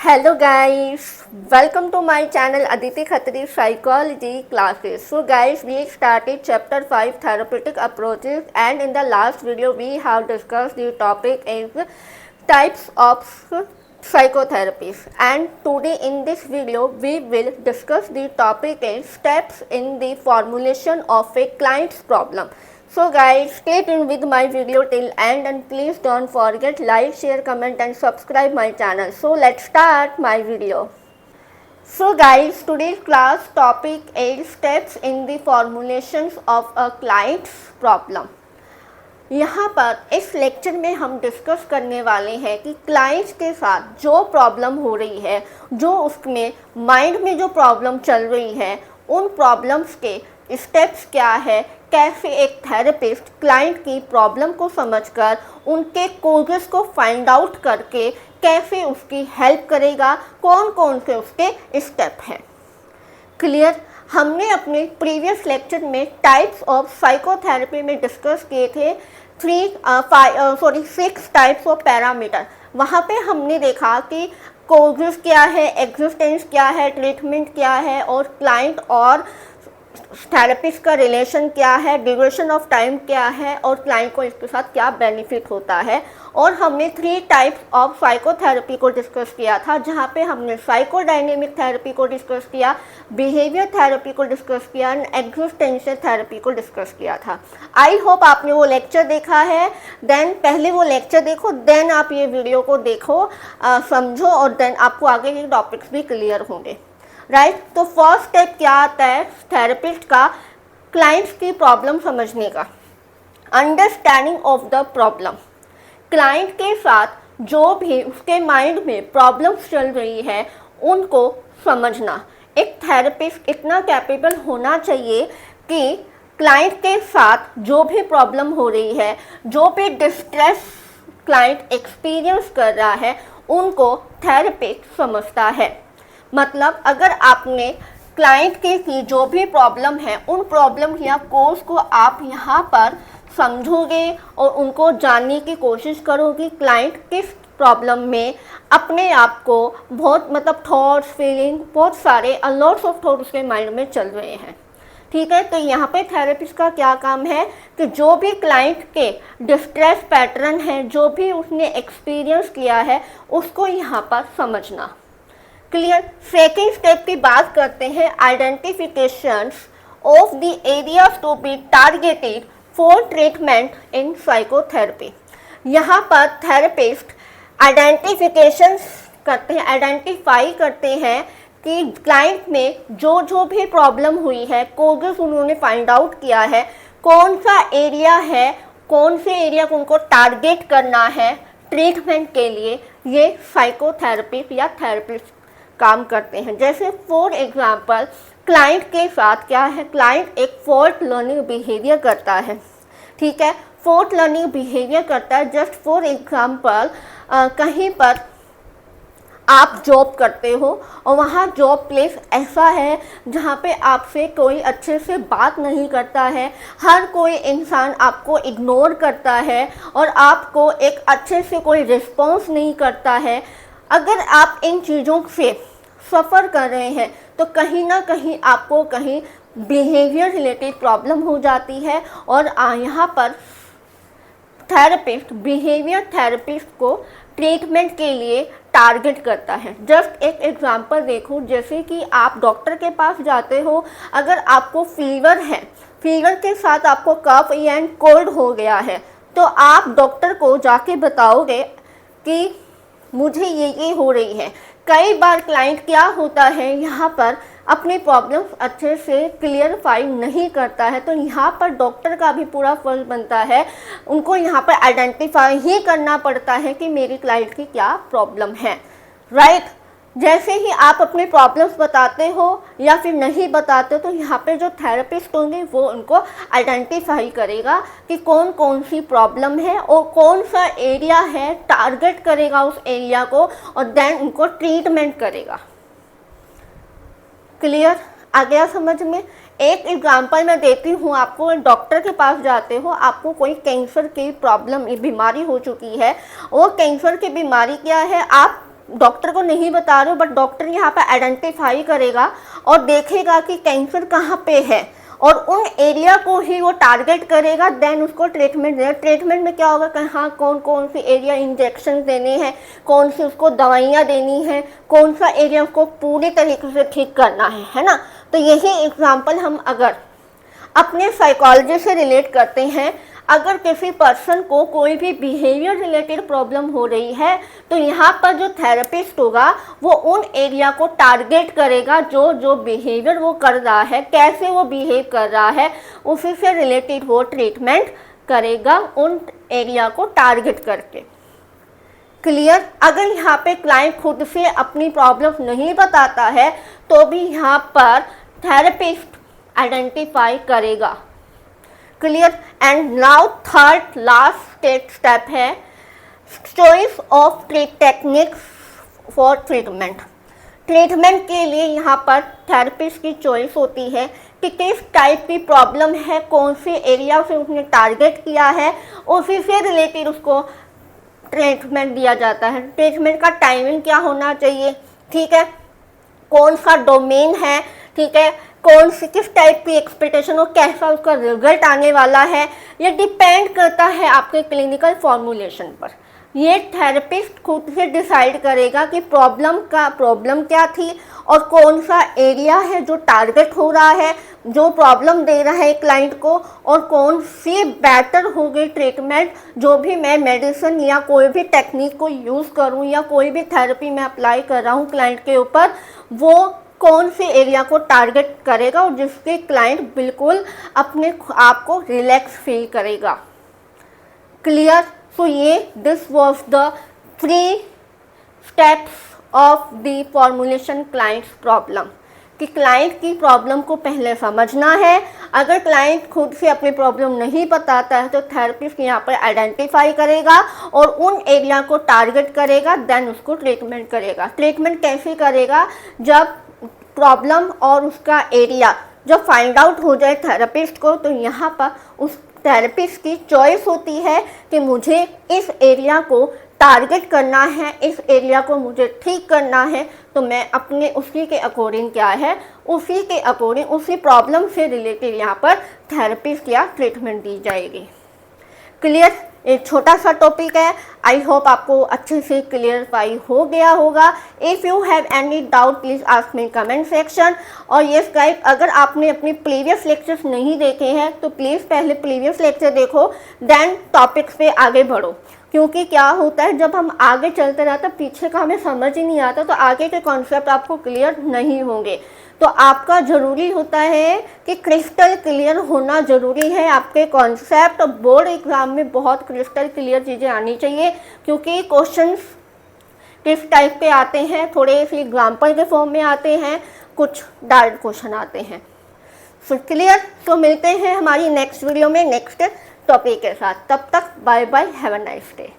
Hello guys, welcome to my channel Aditi Khatri Psychology Classes. So guys, we started chapter 5 therapeutic approaches, and in the last video we have discussed the topic is types of psychotherapies, and today in this video we will discuss the topic is steps in the formulation of a client's problem. So guys, stay tuned with my video till end and please don't forget like, share, comment and subscribe my channel. So let's start my video. So guys, today's class topic is steps in the formulations of a client's problem. यहाँ पर इस lecture में हम discuss करने वाले हैं कि clients के साथ जो प्रॉब्लम हो रही है, जो उसमें माइंड में जो प्रॉब्लम चल रही है, उन प्रॉब्लम्स के स्टेप्स क्या है, कैसे एक थेरेपिस्ट क्लाइंट की प्रॉब्लम को समझकर उनके कोजेस को फाइंड आउट करके कैसे उसकी हेल्प करेगा, कौन कौन से उसके स्टेप हैं। क्लियर? हमने अपने प्रीवियस लेक्चर में टाइप्स ऑफ साइकोथेरेपी में डिस्कस किए थे 6 टाइप्स ऑफ पैरामीटर। वहाँ पे हमने देखा कि कोजेस क्या है, एग्जिस्टेंस क्या है, ट्रीटमेंट क्या है और क्लाइंट और थेरेपिस्ट का रिलेशन क्या है, ड्यूरेशन ऑफ टाइम क्या है और क्लाइंट को इसके साथ क्या बेनिफिट होता है। और हमने 3 टाइप्स ऑफ साइकोथेरेपी को डिस्कस किया था, जहाँ पे हमने साइकोडायनेमिक थेरेपी को डिस्कस किया, बिहेवियर थेरेपी को डिस्कस किया एंड एग्जिस्टेंशियल थेरेपी को डिस्कस किया था। आई होप आपने वो लेक्चर देखा है। देन पहले वो लेक्चर देखो, देन आप ये वीडियो को देखो, समझो और देन आपको आगे के टॉपिक्स भी क्लियर होंगे। राइट? तो फर्स्ट स्टेप क्या आता है थेरेपिस्ट का क्लाइंट्स की प्रॉब्लम समझने का, understanding of the problem. Client के साथ जो भी उसके माइंड में प्रॉब्लम्स चल रही है उनको समझना। एक थेरेपिस्ट इतना कैपेबल होना चाहिए कि क्लाइंट के साथ जो भी प्रॉब्लम हो रही है, जो भी डिस्ट्रेस क्लाइंट एक्सपीरियंस कर रहा है, उनको थेरेपिस्ट समझता है। मतलब अगर आपने क्लाइंट की जो भी प्रॉब्लम है, उन प्रॉब्लम या कोर्स को आप यहाँ पर समझोगे और उनको जानने की कोशिश करोगे क्लाइंट किस प्रॉब्लम में अपने आप को बहुत थॉट्स, फीलिंग, बहुत सारे लॉट्स ऑफ थॉट उसके माइंड में चल रहे हैं। ठीक है? तो यहाँ पे थेरेपिस्ट का क्या काम है कि जो भी क्लाइंट के डिस्ट्रेस पैटर्न है, जो भी उसने एक्सपीरियंस किया है, उसको यहाँ पर समझना। क्लियर? सेकेंड स्टेप की बात करते हैं, identifications of the areas to be targeted for treatment in psychotherapy. यहाँ पर थेरेपिस्ट आइडेंटिफिकेशंस करते हैं, आइडेंटिफाई करते हैं कि क्लाइंट में जो भी प्रॉब्लम हुई है, कोजेस उन्होंने फाइंड आउट किया है, कौन सा एरिया है, कौन से एरिया को उनको टारगेट करना है ट्रीटमेंट के लिए, ये साइकोथेरेपिस्ट या थेरेपिस्ट काम करते हैं। जैसे फॉर एग्जांपल क्लाइंट के साथ क्या है, क्लाइंट एक फॉल्ट लर्निंग बिहेवियर करता है। ठीक है? फॉल्ट लर्निंग बिहेवियर करता है। जस्ट फॉर एग्जांपल कहीं पर आप जॉब करते हो और वहाँ जॉब प्लेस ऐसा है जहाँ पे आपसे कोई अच्छे से बात नहीं करता है, हर कोई इंसान आपको इग्नोर करता है और आपको एक अच्छे से कोई रिस्पॉन्स नहीं करता है। अगर आप इन चीज़ों से सफ़र कर रहे हैं तो कहीं ना कहीं आपको कहीं बिहेवियर रिलेटेड प्रॉब्लम हो जाती है और यहाँ पर थेरेपिस्ट बिहेवियर थेरेपिस्ट को ट्रीटमेंट के लिए टारगेट करता है। जस्ट एक एग्जांपल देखो, जैसे कि आप डॉक्टर के पास जाते हो, अगर आपको फीवर है, फीवर के साथ आपको कफ एंड कोल्ड हो गया है, तो आप डॉक्टर को जाके बताओगे कि मुझे ये हो रही है। कई बार क्लाइंट क्या होता है, यहाँ पर अपनी प्रॉब्लम्स अच्छे से क्लियरफाई नहीं करता है, तो यहाँ पर डॉक्टर का भी पूरा फर्ज बनता है, उनको यहाँ पर आइडेंटिफाई ही करना पड़ता है कि मेरी क्लाइंट की क्या प्रॉब्लम है। राइट? जैसे ही आप अपनी प्रॉब्लम्स बताते हो या फिर नहीं बताते, तो यहाँ पे जो थेरेपिस्ट होंगे वो उनको आइडेंटिफाई करेगा कि कौन कौन सी प्रॉब्लम है और कौन सा एरिया है, टारगेट करेगा उस एरिया को और देन उनको ट्रीटमेंट करेगा। क्लियर? आ गया समझ में? एक एग्जांपल मैं देती हूँ आपको। डॉक्टर के पास जाते हो, आपको कोई कैंसर की प्रॉब्लम, बीमारी हो चुकी है। वो कैंसर की बीमारी क्या है, आप डॉक्टर को नहीं बता रहे हो, बट डॉक्टर यहाँ पे आइडेंटिफाई करेगा और देखेगा कि कैंसर कहाँ पे है और उन एरिया को ही वो टारगेट करेगा, देन उसको ट्रीटमेंट देगा। ट्रीटमेंट में क्या होगा कि हाँ कौन कौन सी एरिया इंजेक्शन देने हैं, कौन सी उसको दवाइयाँ देनी है, कौन सा एरिया उसको पूरी तरीके से ठीक करना है ना। तो यही एग्जाम्पल हम अगर अपने साइकोलॉजी से रिलेट करते हैं, अगर किसी पर्सन को कोई भी बिहेवियर रिलेटेड प्रॉब्लम हो रही है तो यहाँ पर जो थेरेपिस्ट होगा वो उन एरिया को टारगेट करेगा, जो जो बिहेवियर वो कर रहा है, कैसे वो बिहेव कर रहा है, उसी से रिलेटेड वो ट्रीटमेंट करेगा उन एरिया को टारगेट करके। क्लियर? अगर यहाँ पे क्लाइंट खुद से अपनी प्रॉब्लम नहीं बताता है तो भी यहाँ पर थेरेपिस्ट आइडेंटिफाई करेगा। Clear? And now third last step है choice of techniques for treatment. Treatment के लिए यहाँ पर थेरेपिस्ट की चॉइस होती है कि किस टाइप की प्रॉब्लम है, कौन सी एरिया से उसने टारगेट किया है, उसी से रिलेटेड उसको ट्रीटमेंट दिया जाता है। ट्रीटमेंट का टाइमिंग क्या होना चाहिए, ठीक है, कौन सा डोमेन है, ठीक है, कौन सी किस टाइप की एक्सपेक्टेशन और कैसा उसका रिजल्ट आने वाला है, ये डिपेंड करता है आपके क्लिनिकल फॉर्मुलेशन पर। ये थेरेपिस्ट खुद से डिसाइड करेगा कि प्रॉब्लम क्या थी और कौन सा एरिया है जो टारगेट हो रहा है, जो प्रॉब्लम दे रहा है क्लाइंट को, और कौन सी बेटर होगी ट्रीटमेंट, जो भी मैं मेडिसिन या कोई भी टेक्निक को यूज़ करूं या कोई भी थेरेपी मैं अप्लाई कर रहा हूं क्लाइंट के ऊपर, वो कौन से एरिया को टारगेट करेगा और जिसके क्लाइंट बिल्कुल अपने आप को रिलैक्स फील करेगा। क्लियर? सो ये this was the 3 steps of the formulation clients problem, कि क्लाइंट की प्रॉब्लम को पहले समझना है। अगर क्लाइंट खुद से अपनी प्रॉब्लम नहीं बताता है तो थेरेपिस्ट यहाँ पर आइडेंटिफाई करेगा और उन एरिया को टारगेट करेगा, देन उसको ट्रीटमेंट करेगा। ट्रीटमेंट कैसे करेगा, जब प्रॉब्लम और उसका एरिया जब फाइंड आउट हो जाए थेरेपिस्ट को, तो यहाँ पर उस थेरेपिस्ट की चॉइस होती है कि मुझे इस एरिया को टारगेट करना है, इस एरिया को मुझे ठीक करना है, तो मैं अपने उसी के अकॉर्डिंग क्या है, उसी के अकॉर्डिंग उसी प्रॉब्लम से रिलेटेड यहाँ पर थेरेपिस्ट या ट्रीटमेंट दी जाएगी। क्लियर? एक छोटा सा टॉपिक है, आई होप आपको अच्छे से क्लियरफाई हो गया होगा। If you have any doubt please ask me comment section. और यस गाइस, अगर आपने अपने प्रीवियस लेक्चर्स नहीं देखे हैं तो प्लीज़ पहले प्रीवियस लेक्चर देखो, देन टॉपिक्स पे आगे बढ़ो, क्योंकि क्या होता है जब हम आगे चलते रहते हैं पीछे का हमें समझ ही नहीं आता, तो आगे के कॉन्सेप्ट आपको क्लियर नहीं होंगे। तो आपका ज़रूरी होता है कि क्रिस्टल क्लियर होना ज़रूरी है आपके कॉन्सेप्ट। बोर्ड एग्ज़ाम में बहुत क्रिस्टल क्लियर चीज़ें आनी चाहिए, क्योंकि क्वेश्चंस किस टाइप पे आते हैं, थोड़े से एग्जाम्पल के फॉर्म में आते हैं, कुछ डायरेक्ट क्वेश्चन आते हैं। So clear? तो मिलते हैं हमारी नेक्स्ट वीडियो में नेक्स्ट टॉपिक के साथ। तब तक bye bye, have a nice day.